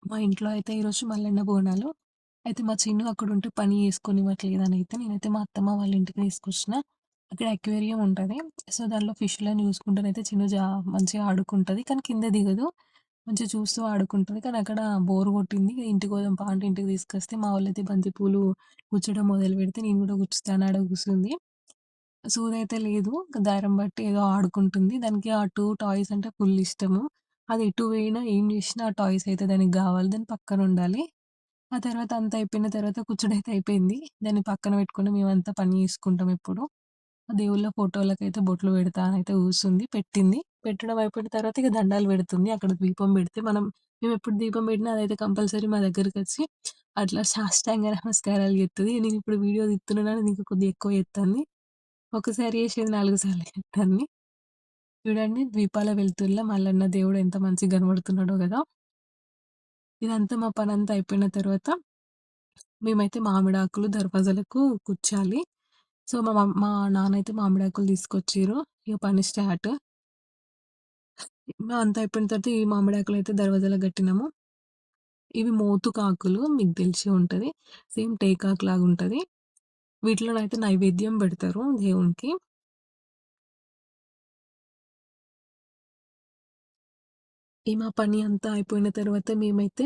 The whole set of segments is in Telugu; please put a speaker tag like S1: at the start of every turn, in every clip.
S1: మా ఇంట్లో అయితే ఈరోజు మల్లన్న బోనాలు. అయితే మా చిన్ను అక్కడుంటే పని చేసుకొనివ్వట్లేదనైతే నేనైతే మా అత్తమ్మ వాళ్ళ ఇంటికి తీసుకొచ్చిన. అక్కడ అక్వేరియం ఉంటది. సో, దాంట్లో ఫిష్‌లని చూసుకుంటూనైతే చిన్ను మంచిగా ఆడుకుంటది. కానీ కింద దిగదు. మంచిగా చూస్తూ ఆడుకుంటది. కానీ అక్కడ బోర్ కొట్టింది. ఇంటికి పోదాం పా అంటే ఇంటికి తీసుకొస్తే మా వాళ్ళైతే బంతి పూలు గుచ్చడం మొదలుపెడితే నేను కూడా గుచ్చుతాను ఆడ కూసుంది. సూదైతే లేదు. దారం బట్టి ఏదో ఆడుకుంటుంది. దానికి ఆ 2 టాయ్స్ అంటే ఫుల్ ఇష్టము. అది ఎటు పోయినా, ఏం చేసినా ఆ టాయ్స్ అయితే దానికి గావాలి. దాని పక్కనుండాలి. ఆ తర్వాత అంతా అయిపోయిన తర్వాత కూర్చుడైతే అయిపోయింది. దాన్ని పక్కన పెట్టుకొని మేమంతా పని చేసుకుంటాం ఎప్పుడు. దేవుళ్ళ ఫోటోలకైతే బొట్లు పెడతా అనైతే కూసుంది. పెట్టింది. పెట్టడం అయిపోయిన తర్వాత ఇక దండాలు పెడుతుంది. అక్కడ దీపం పెడితే మేమెప్పుడు దీపం పెట్టినా అదైతే కంపల్సరీ మా దగ్గరకొచ్చి అట్లా సాష్టాంగ నమస్కారాలు చేత్తది. నేనిప్పుడు వీడియో తీస్తున్నానని ఇంకా కొద్దిగా ఎక్కువ చేత్తాంది. ఒకసారి చేసేది 4 సార్లు చేత్తాంది. చూడండి దీపాల వెలుతురులో మల్లన్న దేవుడు ఎంత మంచిగా కనబడుతున్నాడో గదా! ఇదంతా మా పనంతా అయిపోయిన తర్వాత మేమైతే మామిడాకులు దర్వాజాలకు కుచ్చాలి. సో, మా నాన్నయితే మామిడాకులు తీసుకొచ్చిర్రు. ఇగ పని స్టార్ట్. అంతా అయిపోయిన తర్వాత ఈ మామిడాకులయితే దర్వాజాలకు కట్టినాము. ఇవి మోతుకాకులు మీకు తెలిసే ఉంటది. సేమ్ టేకాకులాగుంటది. వీటిలోనైతే నైవేద్యం పెడతారు దేవునికి. ఈ మా పని అంతా అయిపోయిన తర్వాత మేమైతే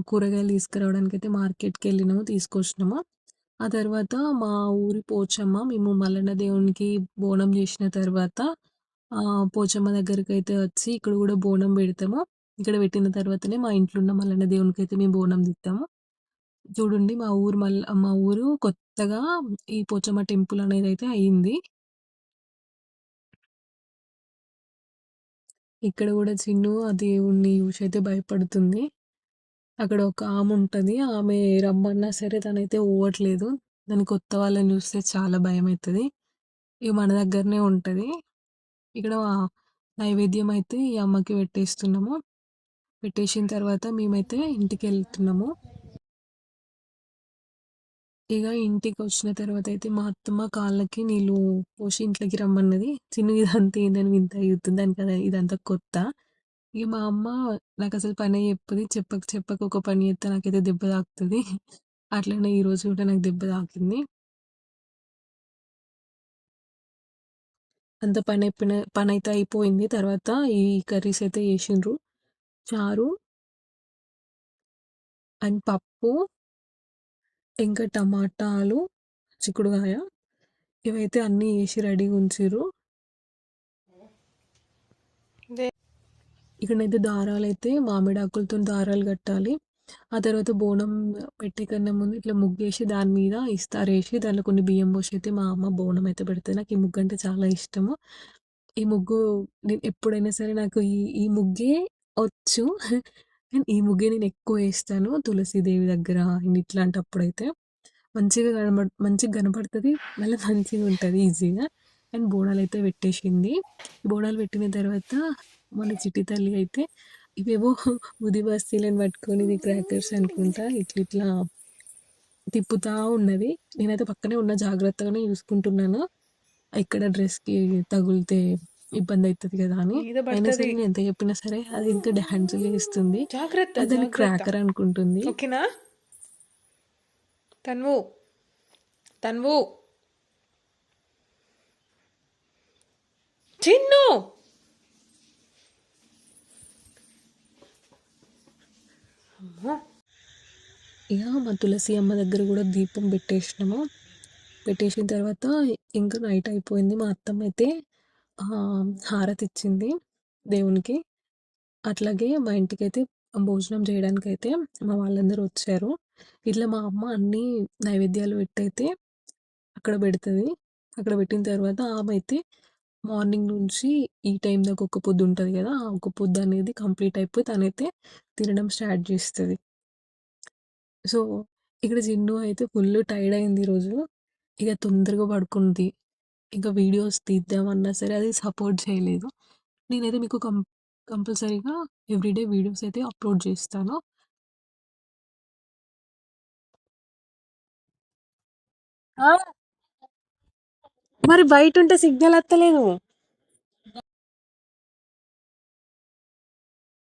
S1: కూరగాయలు తీసుకురావడానికైతే మార్కెట్‌కెళ్ళినాము, తీసుకొచ్చినాము. ఆ తర్వాత మా ఊరి పోచమ్మ మేము మల్లన్న దేవునికి బోనం చేసిన తర్వాత పోచమ్మ దగ్గరికైతే వచ్చి ఇక్కడ గూడా బోనం పెడతాము. ఇక్కడ పెట్టిన తర్వాతనే మా ఇంట్లో ఉన్న మల్లన్న దేవునికైతే మేము బోనం దిద్దాము. చూడండి మా ఊరు కొత్తగా ఈ పోచమ్మ టెంపుల్ అనేదైతే అయింది. ఇక్కడ గూడా చిన్ను ఆ దేవుడిని చూసైతే భయపడుతుంది. అక్కడ ఒక ఆముంటది. ఆమె రమ్మన్నా సరే తనైతే పోవట్లేదు. దానికి కొత్త వాళ్ళని చూస్తే చాలా భయమైతది. ఇగ మన దగ్గరనే ఉంటది. ఇక్కడ నైవేద్యం అయితే ఈ అమ్మకి పెట్టేస్తున్నాము. పెట్టేసిన తర్వాత మేమైతే ఇంటికెళ్తున్నాము. ఇగ ఇంటికొచ్చిన తర్వాతయితే మా అత్తమ్మ కాళ్ళకి నీళ్ళు పోసి ఇంట్లోకి రమ్మన్నది. చిన్ను ఇదంతా ఏందని వింతగా చూత్తుంది. దానికది ఇదంతా కొత్త. ఇగ మా అమ్మ నాకసలు పనే చెప్పదు. చెప్పక ఒక పని చేత్తే నాకైతే దెబ్బ తాకుతది. అట్లనే ఈరోజు కూడా నాకు దెబ్బ తాకింది. అంత పనైతే అయిపోయింది. తర్వాత ఈ కర్రీస్ అయితే చేసిండ్రు. చారు అండ్ పప్పు, ఇంకా టమాటాలు, చిక్కుడుగాయ ఇవైతే అన్నీ ఏసి రెడీగుంచిర్రు. ఇక్కడనైతే దారాలైతే మామిడాకులతోని దారాలు కట్టాలి. ఆ తర్వాత బోనం పెట్టే కన్నా ముందు ఇట్లా ముగ్గేసి దాని మీద ఇస్తారేసి దాంట్లో కొన్ని బియ్యం పోసి అయితే మా అమ్మ బోనం అయితే పెడతది. నాకు ఈ ముగ్గంటే చాలా ఇష్టము. ఈ ముగ్గు నేను ఎప్పుడైనా సరే నాకు ఈ ముగ్గే వచ్చు. కానీ ఈ ముగ్గే నేనెక్కువ ఏస్తాను. తులసీదేవి దగ్గర ఇట్లాంటప్పుడైతే. మంచిగా కనపడతది. మళ్ళీ మంచిగుంటది ఈజీగా. అండ్ బోనాలైతే పెట్టేసింది. బోనాలు పెట్టిన తర్వాత మన చిట్టి తల్లి అయితే ఇవేవో ఊది బస్తీలను పట్టుకొని ఇది క్రాకర్స్ అనుకుంటా ఇట్లిట్లా తిప్పుతా ఉన్నది. నేనైతే పక్కనే ఉన్నా జాగ్రత్తగానే చూసుకుంటున్నాను. ఎక్కడ డ్రెస్‌కి తగులితే ఇబ్బందయితది గదా అని.
S2: మీద
S1: అయినా సరే
S2: పడతది.
S1: నేను ఎంత చెప్పినా సరే అది ఇంకా డాన్సులు ఏస్తుంది.
S2: జాగ్రత్త
S1: అది దాన్ని
S2: జాగ్రత్త.
S1: క్రాకర్ అనుకుంటుంది.
S2: ఓకేనా? తన్వు తన్వు చిన్ను. అమ్మో.
S1: ఇగ మా తులసి అమ్మ దగ్గర గూడా దీపం పెట్టేసినాము. పెట్టేసిన తర్వాత ఇంకా నైట్ అయిపోయింది. మా అత్తమ్మయితే హారతిచ్చింది దేవునికి. అట్లాగే మా ఇంటికైతే భోజనం జేయడానికైతే మా వాళ్ళందరూ వచ్చారు. ఇట్లా మా అమ్మ అన్నీ నైవేద్యాలు పెట్టయితే అక్కడ బెడతది. అక్కడ పెట్టిన తర్వాత ఆమైతే మార్నింగ్ నుంచి ఈ టైం దాకా ఒక్క పొద్దు ఉంటది గదా! ఆ ఒక్క పొద్దనేది కంప్లీట్ అయిపోయి తనైతే తినడం స్టార్ట్ జేస్తది. సో, ఇక్కడ జిన్ను అయితే ఫుల్లు టైర్డ్ అయింది ఈరోజు. ఇగ తొందరగా పడుకుంది. ఇంకా వీడియోస్ తీద్దామన్నా సరే అది సపోర్ట్ చేయలేదు. నేనైతే మీకు కంపల్సరీగా ఎవ్రీడే వీడియోస్ అయితే అప్‌లోడ్ చేస్తాను. ఆ! మరి బయటుంటే సిగ్నల్ అత్తలేదు.